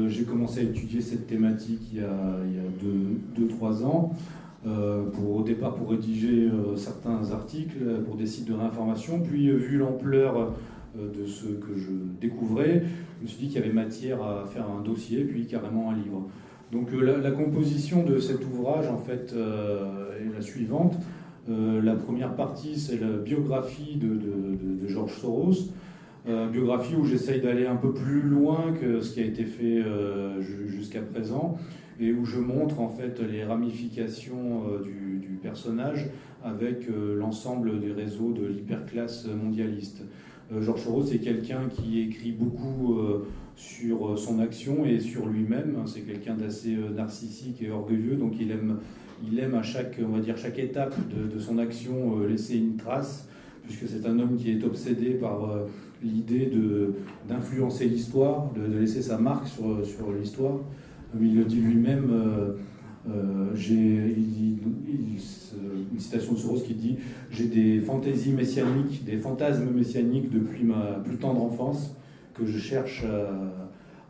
J'ai commencé à étudier cette thématique il y a 2-3 ans, au départ pour rédiger certains articles pour des sites de réinformation, puis vu l'ampleur de ce que je découvrais, je me suis dit qu'il y avait matière à faire un dossier, puis carrément un livre. Donc la composition de cet ouvrage, en fait, est la suivante. La première partie, c'est la biographie de George Soros, biographie où j'essaye d'aller un peu plus loin que ce qui a été fait jusqu'à présent, et où je montre en fait les ramifications du personnage avec l'ensemble des réseaux de l'hyperclasse mondialiste. George Soros, c'est quelqu'un qui écrit beaucoup sur son action et sur lui-même. C'est quelqu'un d'assez narcissique et orgueilleux, donc il aime à chaque étape de son action laisser une trace, puisque c'est un homme qui est obsédé par l'idée d'influencer l'histoire, de laisser sa marque sur l'histoire. Il le dit lui-même, une citation de Soros qui dit « J'ai des fantaisies messianiques, des fantasmes messianiques depuis ma plus tendre enfance que je cherche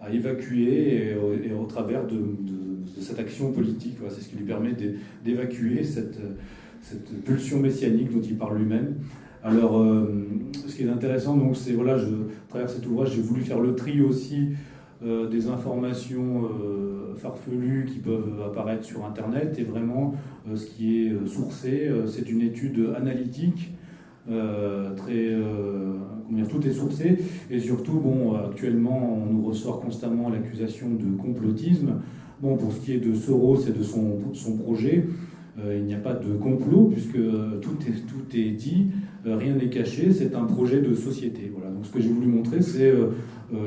à évacuer et au travers de cette action politique. » Voilà, c'est ce qui lui permet d'évacuer cette pulsion messianique dont il parle lui-même. Alors, ce qui est intéressant, donc, c'est à travers cet ouvrage, j'ai voulu faire le tri aussi des informations farfelues qui peuvent apparaître sur Internet, et vraiment ce qui est sourcé, c'est une étude analytique. Tout est sourcé, et surtout, actuellement, on nous ressort constamment l'accusation de complotisme. Pour ce qui est de Soros et de son projet, il n'y a pas de complot, puisque tout est dit, rien n'est caché, c'est un projet de société. Voilà. Donc ce que j'ai voulu montrer, c'est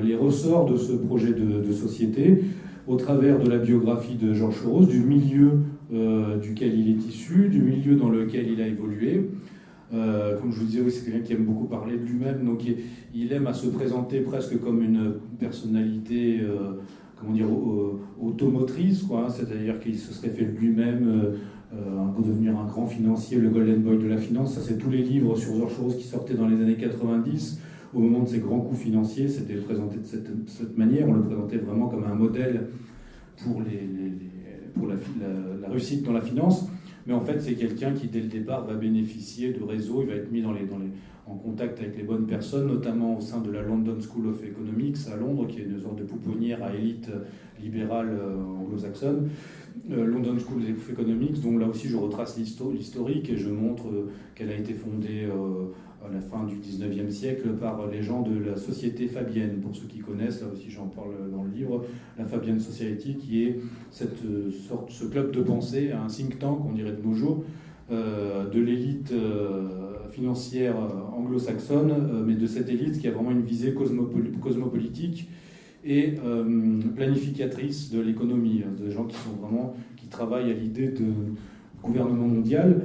les ressorts de ce projet de société, au travers de la biographie de George Soros, du milieu duquel il est issu, du milieu dans lequel il a évolué. Comme je vous disais, oui, c'est quelqu'un qui aime beaucoup parler de lui-même, donc il aime à se présenter presque comme une personnalité automotrice, c'est-à-dire qu'il se serait fait lui-même pour devenir un grand financier, le Golden Boy de la finance. Ça, c'est tous les livres sur George Soros qui sortaient dans les années 90. Au moment de ses grands coups financiers, c'était présenté de cette manière. On le présentait vraiment comme un modèle pour la réussite dans la finance. Mais en fait, c'est quelqu'un qui, dès le départ, va bénéficier de réseaux. Il va être mis en contact avec les bonnes personnes, notamment au sein de la London School of Economics à Londres, qui est une sorte de pouponnière à élite libérale anglo-saxonne. London School of Economics, dont là aussi je retrace l'historique et je montre qu'elle a été fondée à la fin du 19e siècle par les gens de la Société Fabienne. Pour ceux qui connaissent, là aussi j'en parle dans le livre, la Fabian Society, qui est ce club de pensée, un think tank, on dirait de nos jours, de l'élite financière anglo-saxonne, mais de cette élite qui a vraiment une visée cosmopolitique et planificatrice de l'économie, des gens qui travaillent à l'idée de gouvernement mondial,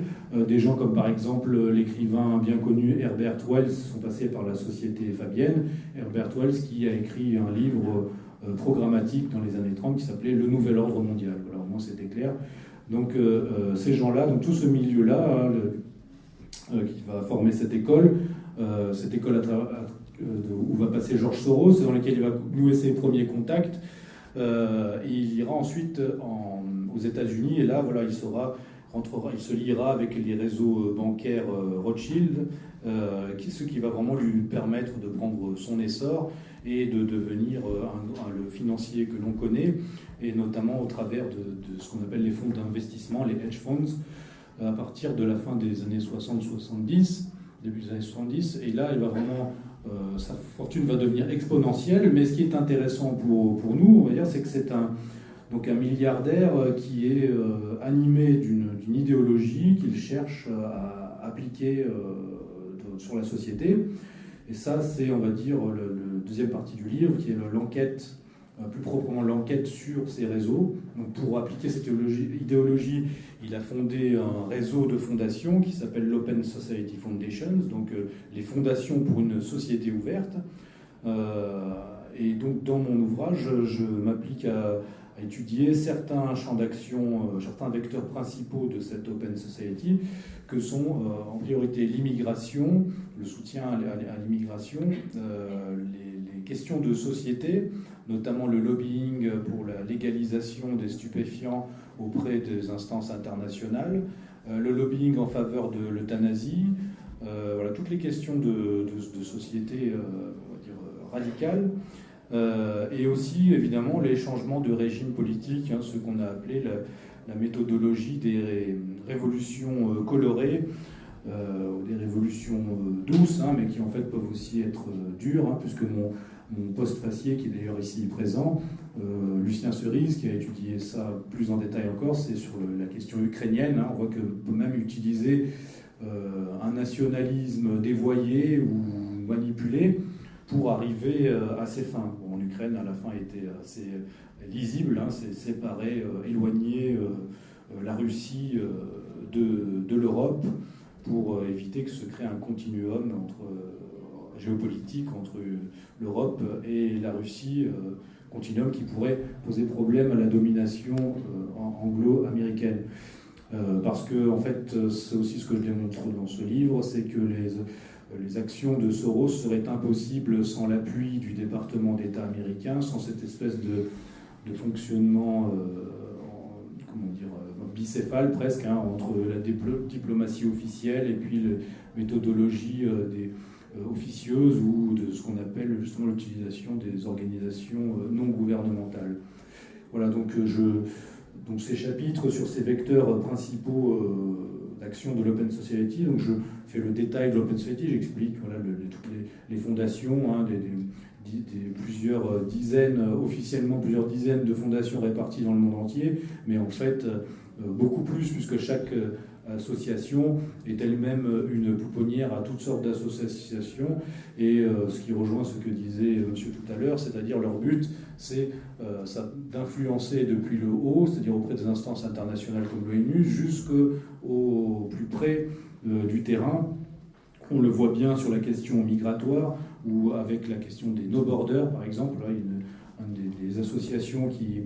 des gens comme par exemple l'écrivain bien connu Herbert Wells sont passés par la Société Fabienne. Herbert Wells qui a écrit un livre programmatique dans les années 30 qui s'appelait Le Nouvel Ordre Mondial. Voilà, au moins c'était clair. Donc ces gens-là, donc tout ce milieu-là qui va former cette école où va passer George Soros, dans laquelle il va nouer ses premiers contacts. Il ira ensuite aux États-Unis, et là, voilà, il se liera avec les réseaux bancaires Rothschild, ce qui va vraiment lui permettre de prendre son essor et de devenir le financier que l'on connaît, et notamment au travers de ce qu'on appelle les fonds d'investissement, les hedge funds, à partir de la fin des années 60-70, début des années 70, et là, il va vraiment... sa fortune va devenir exponentielle, mais ce qui est intéressant pour nous, on va dire, c'est que c'est un milliardaire qui est animé d'une idéologie qu'il cherche à appliquer sur la société. Et ça, c'est, on va dire, la deuxième partie du livre, qui est l'enquête, plus proprement l'enquête sur ces réseaux. Donc, pour appliquer cette idéologie, il a fondé un réseau de fondations qui s'appelle l'Open Society Foundations, donc les fondations pour une société ouverte. Et donc, dans mon ouvrage, je m'applique à étudier certains champs d'action, certains vecteurs principaux de cette Open Society, que sont en priorité l'immigration, le soutien à l'immigration, les questions de société, notamment le lobbying pour la légalisation des stupéfiants auprès des instances internationales, le lobbying en faveur de l'euthanasie, voilà, toutes les questions de société on va dire, radicales, et aussi évidemment les changements de régime politique, hein, ce qu'on a appelé la méthodologie des révolutions colorées, des révolutions douces, hein, mais qui en fait peuvent aussi être dures, hein, puisque mon postfacier, qui est d'ailleurs ici présent, Lucien Cerise, qui a étudié ça plus en détail encore, c'est sur la question ukrainienne. Hein. On voit qu'on peut même utiliser un nationalisme dévoyé ou manipulé pour arriver à ses fins. Bon, en Ukraine, à la fin, était assez lisible, hein, c'est séparer, éloigner la Russie de l'Europe pour éviter que se crée un continuum géopolitique entre l'Europe et la Russie, continuum qui pourrait poser problème à la domination anglo-américaine. Parce que, en fait, c'est aussi ce que je démontre dans ce livre, c'est que les actions de Soros seraient impossibles sans l'appui du département d'État américain, sans cette espèce de fonctionnement bicéphale presque, hein, entre la diplomatie officielle et puis la méthodologie officieuse ou de ce qu'on appelle justement l'utilisation des organisations non gouvernementales. Voilà, donc ces chapitres sur ces vecteurs principaux d'action de l'Open Society, donc je fais le détail de l'Open Society, j'explique voilà, toutes les fondations, hein, plusieurs dizaines, officiellement plusieurs dizaines de fondations réparties dans le monde entier, mais en fait beaucoup plus, puisque chaque association est elle-même une pouponnière à toutes sortes d'associations, et ce qui rejoint ce que disait monsieur tout à l'heure, c'est-à-dire leur but, c'est d'influencer depuis le haut, c'est-à-dire auprès des instances internationales comme l'ONU, jusqu'au plus près du terrain. On le voit bien sur la question migratoire, ou avec la question des no borders, par exemple, là, une des associations qui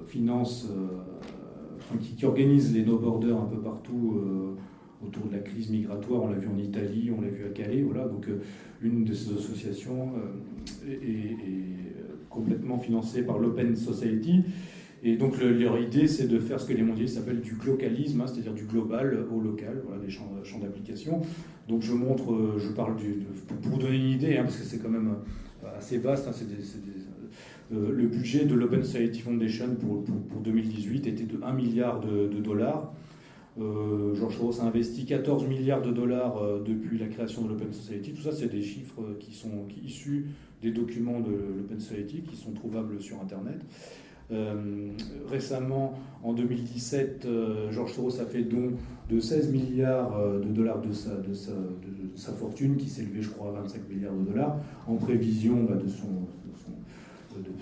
finance, qui organise les no borders un peu partout autour de la crise migratoire. On l'a vu en Italie, on l'a vu à Calais. Voilà, donc une de ces associations est complètement financée par l'Open Society. Et donc leur idée, c'est de faire ce que les mondialistes appellent du glocalisme, hein, c'est-à-dire du global au local, voilà, des champs d'application. Donc je parle pour vous donner une idée, hein, parce que c'est quand même assez vaste, hein, le budget de l'Open Society Foundation pour 2018 était de 1 milliard de dollars. George Soros a investi 14 milliards de dollars depuis la création de l'Open Society. Tout ça, c'est des chiffres qui sont issus des documents de l'Open Society, qui sont trouvables sur Internet. Récemment, en 2017, George Soros a fait don de 16 milliards de dollars de sa fortune, qui s'élevait, je crois, à 25 milliards de dollars, en prévision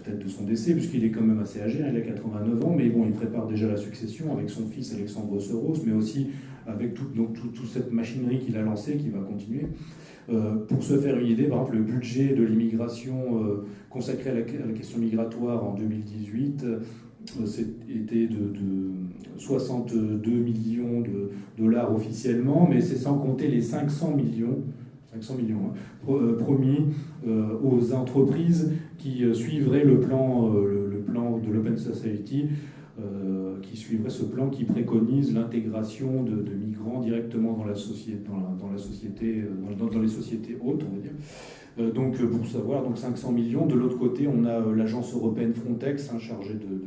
peut-être de son décès, puisqu'il est quand même assez âgé, hein, il a 89 ans, mais bon, il prépare déjà la succession avec son fils Alexandre Soros, mais aussi avec toute cette machinerie qu'il a lancée, qui va continuer. Pour se faire une idée, par exemple, le budget de l'immigration consacré à la question migratoire en 2018 était de 62 millions de dollars officiellement, mais c'est sans compter les 500 millions promis aux entreprises qui suivraient le plan de l'Open Society, qui suivrait ce plan qui préconise l'intégration de migrants directement dans la société, dans les sociétés hautes, on va dire. Donc, pour savoir, 500 millions. De l'autre côté, on a l'agence européenne Frontex, hein, chargée de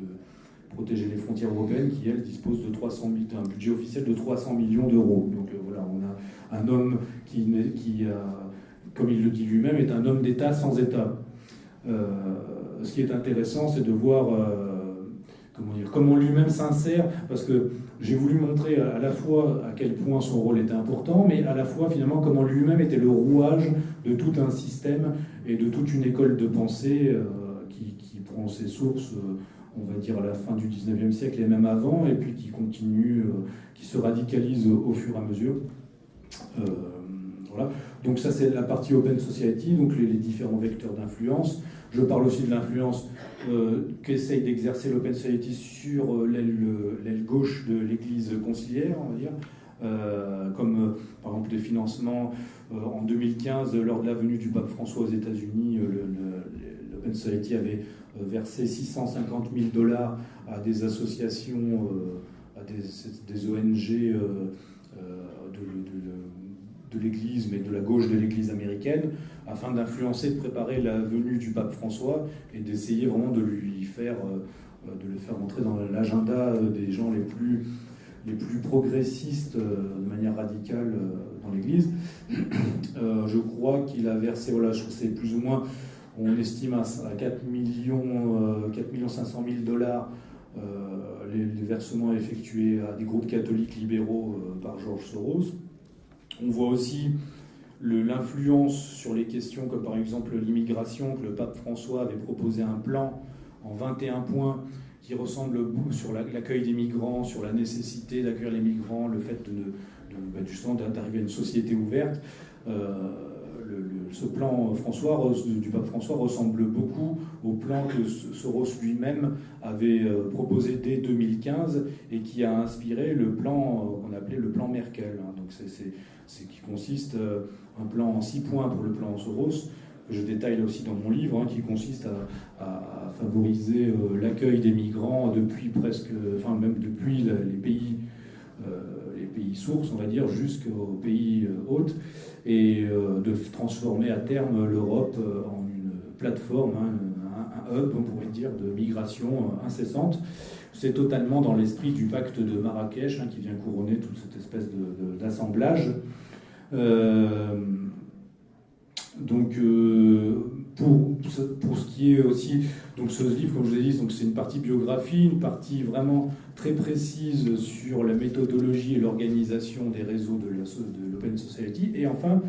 protéger les frontières européennes, qui, elle, dispose de un budget officiel de 300 millions d'euros. Donc, voilà, on a un homme qui, comme il le dit lui-même, est un homme d'État sans État. Ce qui est intéressant, c'est de voir comment lui-même s'insère, parce que j'ai voulu montrer à la fois à quel point son rôle était important, mais à la fois finalement comment lui-même était le rouage de tout un système et de toute une école de pensée qui prend ses sources, on va dire, à la fin du 19e siècle et même avant, et puis qui continue, qui se radicalise au fur et à mesure. Voilà. Donc ça, c'est la partie Open Society, donc les différents vecteurs d'influence. Je parle aussi de l'influence qu'essaye d'exercer l'Open Society sur l'aile gauche de l'Église conciliaire, on va dire, comme par exemple les financements en 2015, lors de la venue du pape François aux États-Unis, l'Open Society avait versé 650 000 $ à des associations, à des ONG de l'Église, mais de la gauche de l'Église américaine, afin d'influencer, de préparer la venue du pape François et d'essayer vraiment de le faire entrer dans l'agenda des gens les plus progressistes de manière radicale dans l'Église. Je crois qu'il a versé, voilà, je sais plus ou moins, on estime à 4 500 000 $ les versements effectués à des groupes catholiques libéraux par George Soros. On voit aussi l'influence sur les questions comme par exemple l'immigration, que le pape François avait proposé un plan en 21 points qui ressemble sur l'accueil des migrants, sur la nécessité d'accueillir les migrants, le fait justement d'arriver à une société ouverte. Ce plan du pape François ressemble beaucoup au plan que Soros lui-même avait proposé dès 2015 et qui a inspiré le plan qu'on appelait le plan Merkel. Donc c'est qui consiste un plan en 6 points pour le plan Soros, que je détaille là aussi dans mon livre, qui consiste à favoriser l'accueil des migrants depuis même depuis les pays sources, on va dire, jusqu'aux pays hôtes, et de transformer à terme l'Europe en une plateforme, un hub, on pourrait dire, de migration incessante. C'est totalement dans l'esprit du pacte de Marrakech, qui vient couronner toute cette espèce d'assemblage. Donc, pour ce qui est aussi, donc ce livre, comme je vous ai dit, donc c'est une partie biographie, une partie vraiment très précise sur la méthodologie et l'organisation des réseaux de l'Open Society. Et enfin,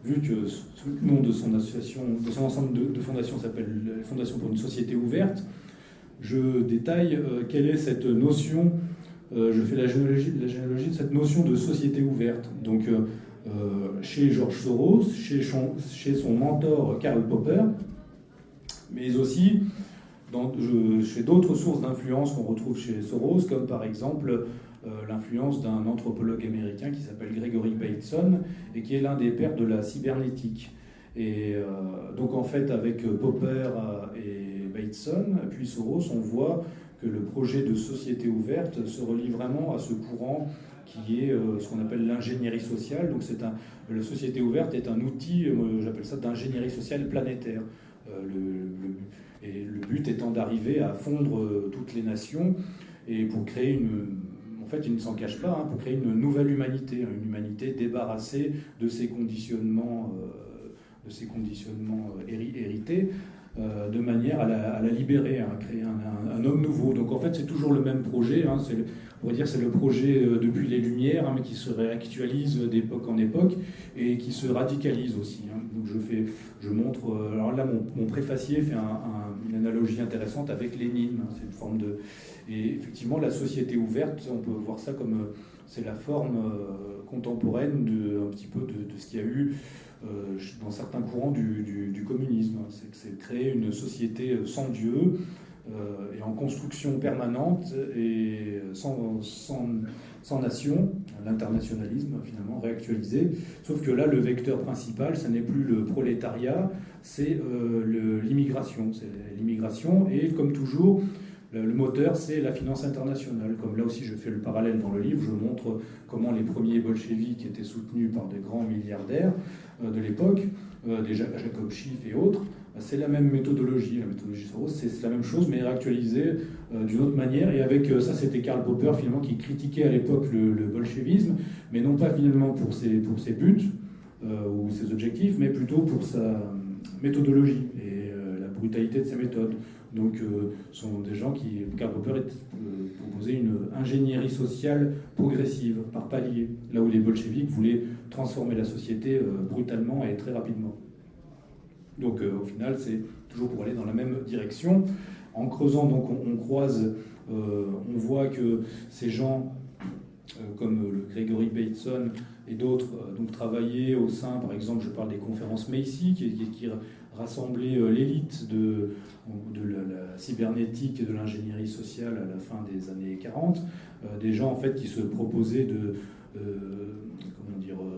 vu que le nom de son association, de son ensemble de fondations s'appelle Fondation pour une société ouverte, je détaille quelle est cette notion. Je fais la généalogie de cette notion de société ouverte. Donc, chez George Soros, chez son mentor Karl Popper, mais aussi chez d'autres sources d'influence qu'on retrouve chez Soros, comme par exemple l'influence d'un anthropologue américain qui s'appelle Gregory Bateson et qui est l'un des pères de la cybernétique. Et donc en fait, avec Popper et Bateson, puis Soros, on voit que le projet de société ouverte se relie vraiment à ce courant qui est ce qu'on appelle l'ingénierie sociale. Donc la société ouverte est un outil, j'appelle ça d'ingénierie sociale planétaire. Et le but étant d'arriver à fondre toutes les nations et pour créer en fait, il ne s'en cache pas, pour créer une nouvelle humanité, une humanité débarrassée de ces conditionnements, hérités, de manière à la libérer, à créer un homme nouveau. Donc en fait, c'est toujours le même projet. On pourrait dire c'est le projet depuis les Lumières, mais qui se réactualise d'époque en époque et qui se radicalise aussi. Donc je montre. Alors là, mon préfacier fait une analogie intéressante avec Lénine. C'est une forme de. Et effectivement, la société ouverte, on peut voir ça comme c'est la forme contemporaine un petit peu de ce qu'il y a eu dans certains courants du communisme. C'est créer une société sans Dieu et en construction permanente et sans nation, l'internationalisme finalement réactualisé. Sauf que là, le vecteur principal, ce n'est plus le prolétariat, c'est l'immigration. C'est l'immigration et comme toujours, le moteur, c'est la finance internationale. Comme là aussi, je fais le parallèle dans le livre, je montre comment les premiers bolcheviks étaient soutenus par des grands milliardaires de l'époque, Jacob Schiff et autres. C'est la même méthodologie, la méthodologie Soros, c'est la même chose, mais réactualisée d'une autre manière. Et avec ça, c'était Karl Popper, finalement, qui critiquait à l'époque le bolchevisme, mais non pas finalement pour ses buts ou ses objectifs, mais plutôt pour sa méthodologie et la brutalité de ses méthodes. Donc, sont des gens qui, Karl Popper proposait une ingénierie sociale progressive, par palier, là où les bolcheviks voulaient transformer la société brutalement et très rapidement. Donc, au final, c'est toujours pour aller dans la même direction. En creusant, donc, on croise, on voit que ces gens, comme le Gregory Bateson et d'autres, donc travaillaient au sein, par exemple, je parle des conférences Macy, qui rassemblé l'élite de la cybernétique et de l'ingénierie sociale à la fin des années 40, des gens en fait qui se proposaient de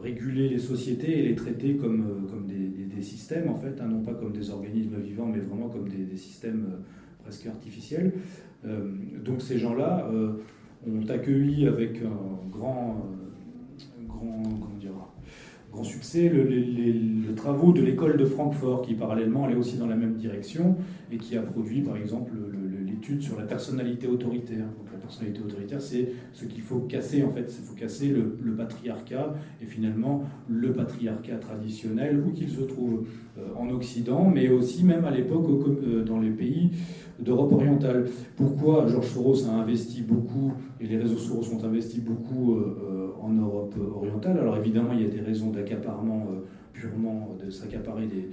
réguler les sociétés et les traiter comme des systèmes en fait, hein, non pas comme des organismes vivants mais vraiment comme des systèmes presque artificiels. Donc ces gens-là ont accueilli avec un grand succès les travaux de l'école de Francfort, qui parallèlement allait aussi dans la même direction et qui a produit par exemple l'étude sur la personnalité autoritaire. Donc la personnalité autoritaire, c'est ce qu'il faut casser en fait, il faut casser le patriarcat et finalement le patriarcat traditionnel où qu'il se trouve en Occident, mais aussi même à l'époque dans les pays d'Europe orientale. Pourquoi George Soros a investi beaucoup, et les réseaux Soros ont investi beaucoup en Europe orientale? Alors évidemment, il y a des raisons d'accaparement purement, de s'accaparer les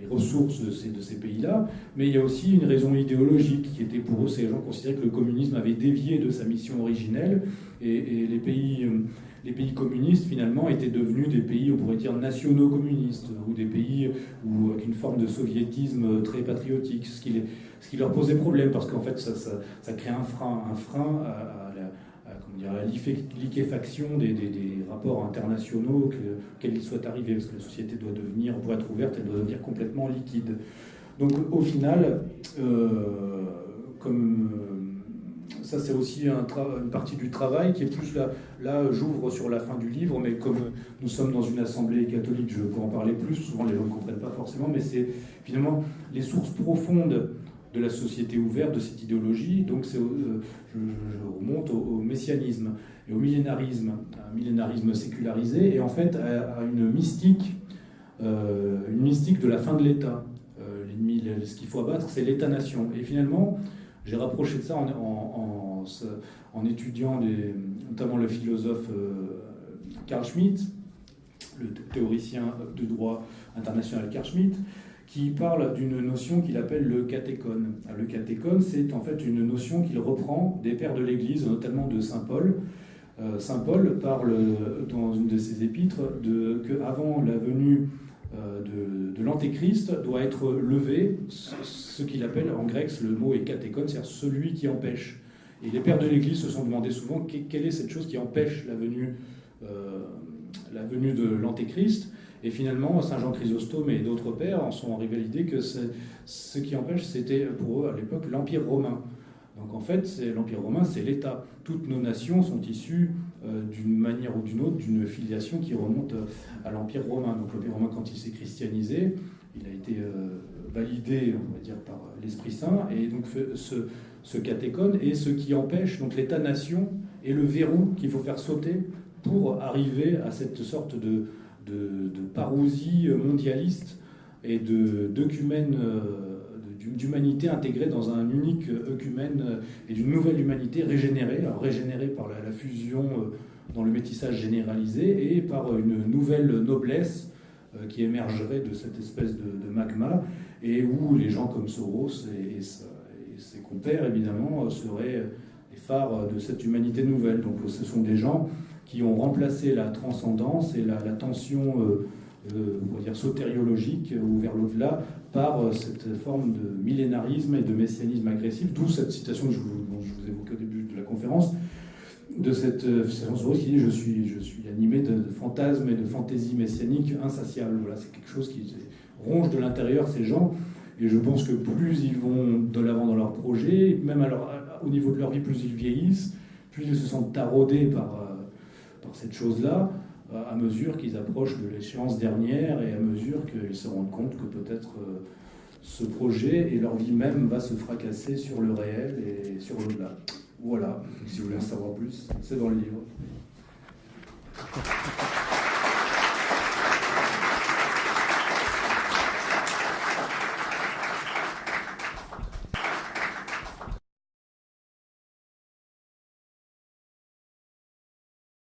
ressources de ces pays-là, mais il y a aussi une raison idéologique qui était pour eux, ces gens considéraient que le communisme avait dévié de sa mission originelle, et les pays communistes, finalement, étaient devenus des pays, on pourrait dire, nationaux communistes, ou des pays avec une forme de soviétisme très patriotique, ce qui leur posait problème, parce qu'en fait, ça crée un frein à la liquéfaction des rapports internationaux auxquels ils souhaitent arriver, parce que la société doit devenir, pour être ouverte, elle doit devenir complètement liquide. Donc au final, ça c'est aussi une partie du travail qui est plus là j'ouvre sur la fin du livre, mais comme nous sommes dans une assemblée catholique, je peux en parler plus, souvent les gens ne comprennent pas forcément, mais c'est finalement les sources profondes de la société ouverte, de cette idéologie. Donc je remonte au messianisme et au millénarisme, un millénarisme sécularisé, et en fait à une mystique de la fin de l'État. Ce qu'il faut abattre, c'est l'État-nation. Et finalement, j'ai rapproché de ça en étudiant notamment le philosophe Carl Schmitt, le théoricien de droit international Carl Schmitt, qui parle d'une notion qu'il appelle le catéchone. Le catéchone, c'est en fait une notion qu'il reprend des pères de l'Église, notamment de Saint Paul. Saint Paul parle dans une de ses épîtres qu'avant la venue de l'Antéchrist doit être levé ce qu'il appelle en grec, le mot est catéchone, c'est-à-dire celui qui empêche. Et les pères de l'Église se sont demandé souvent quelle est cette chose qui empêche la venue de l'Antéchrist. Et finalement, Saint Jean Chrysostome et d'autres pères en sont arrivés à l'idée que ce qui empêche, c'était pour eux à l'époque l'Empire romain. Donc en fait, l'Empire romain, c'est l'État. Toutes nos nations sont issues d'une manière ou d'une autre d'une filiation qui remonte à l'Empire romain. Donc l'Empire romain, quand il s'est christianisé, il a été validé, on va dire, par l'Esprit Saint. Et donc ce catéchone est ce qui empêche donc l'État-nation et le verrou qu'il faut faire sauter pour arriver à cette sorte de parousie mondialiste et d'humanité intégrée dans un unique œcumène et d'une nouvelle humanité régénérée, alors régénérée par la fusion dans le métissage généralisé et par une nouvelle noblesse qui émergerait de cette espèce de magma, et où les gens comme Soros et ses compères, évidemment, seraient les phares de cette humanité nouvelle. Donc ce sont des gens qui ont remplacé la transcendance et la tension on va dire sotériologique ou vers l'au-delà par cette forme de millénarisme et de messianisme agressif, d'où cette citation dont je vous évoquais au début de la conférence, de cette citation qui dit « je suis animé de fantasmes et de fantaisies messianiques insatiables ». Voilà, c'est quelque chose qui ronge de l'intérieur ces gens, et je pense que plus ils vont de l'avant dans leur projet, même au niveau de leur vie, plus ils vieillissent, plus ils se sentent taraudés par cette chose-là, à mesure qu'ils approchent de l'échéance dernière et à mesure qu'ils se rendent compte que peut-être ce projet et leur vie même va se fracasser sur le réel et sur l'au-delà. Voilà, si vous voulez en savoir plus, c'est dans le livre.